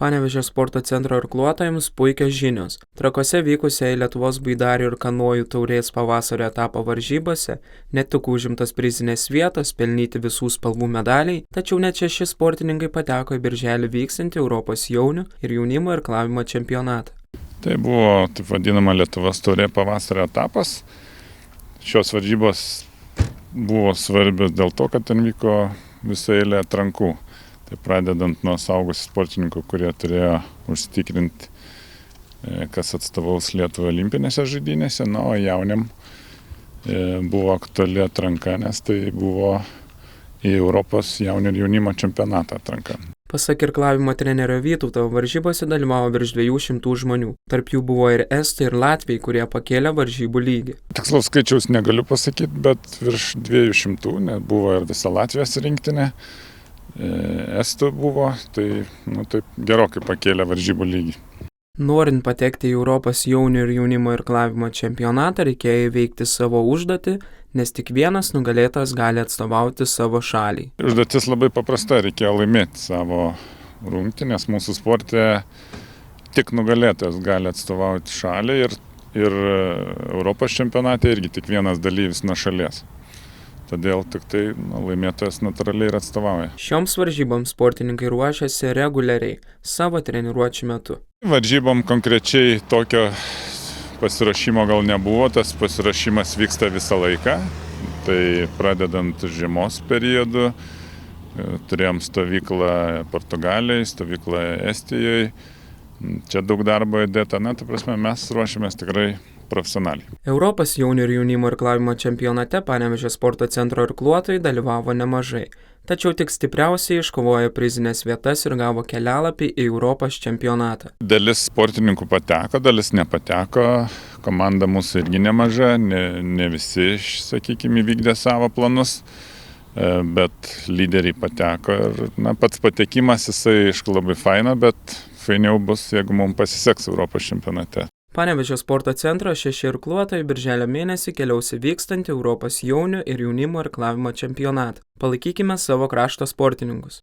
Panevėžio sporto centro irkluotojams puikios žinios. Trakuose vykusioje Lietuvos baidarių ir kanojų taurės pavasario etapo varžybose ne tik užimtos prizinės vietos, pelnyti visų spalvų medaliai, tačiau net 6 sportininkai pateko į birželį vyksiantį Europos jaunių ir jaunimo irklavimo čempionatą. Tai buvo taip vadinama Lietuvos taurė pavasario etapas. Šios varžybos buvo svarbios dėl to, kad ten vyko visą eilę atrankų. Tai pradedant nuo suaugusių sportininkų, kurie turėjo užsitikrinti, kas atstovaus Lietuvą olimpinėse žaidynėse, o jauniam buvo aktuali atranka, nes tai buvo į Europos jaunių ir jaunimo čempionatą atranka. Pasak irklavimo trenerio Vytauto, varžybose dalyvavo virš 200 žmonių. Tarp jų buvo ir estai, ir latviai, kurie pakėlė varžybų lygį. Tikslaus skaičiaus negaliu pasakyti, bet virš 200, net buvo ir visa Latvijos rinktinė. Estų buvo, tai taip gerokai pakėlė varžybų lygį. Norint patekti į Europos jaunių ir jaunimo irklavimo čempionatą, reikėjo įveikti savo užduotį, nes tik vienas nugalėtas gali atstovauti savo šaliai. Užduotis labai paprasta, reikėjo laimėti savo rungtį, nes mūsų sporte tik nugalėtojas gali atstovauti šaliai ir Europos čempionate irgi tik vienas dalyvis nuo šalies. Todėl tik tai laimėtojas natūraliai ir atstovauja. Šioms varžyboms sportininkai ruošiasi reguliariai, savo treniruočių metu. Varžybom konkrečiai tokio pasiruošimo gal nebuvo, tas pasiruošimas vyksta visą laiką. Tai pradedant žiemos periodu, turėjom stovyklą Portugalijoje, stovyklą Estijoje. Čia daug darbo įdėta, ta prasme mes ruošiamės tikrai profesionaliai. Europos jaunių ir jaunimo irklavimo čempionate Panevėžio sporto centro irkluotojai dalyvavo nemažai, tačiau tik stipriausiai iškovojo prizinės vietas ir gavo kelialapį į Europos čempionatą. Dalis sportininkų pateko, dalis nepateko, komanda mūsų irgi nemaža, ne visi, sakykime, įvykdė savo planus, bet lyderiai pateko ir pats patekimas jisai aišku labai faina, bet fainiau bus, jeigu mums pasiseks Europos čempionate. Panevėžio sporto centro 6 irkluotojai birželio mėnesį keliaus į vykstantį Europos jaunių ir jaunimo irklavimo čempionatą. Palaikykime savo krašto sportininkus.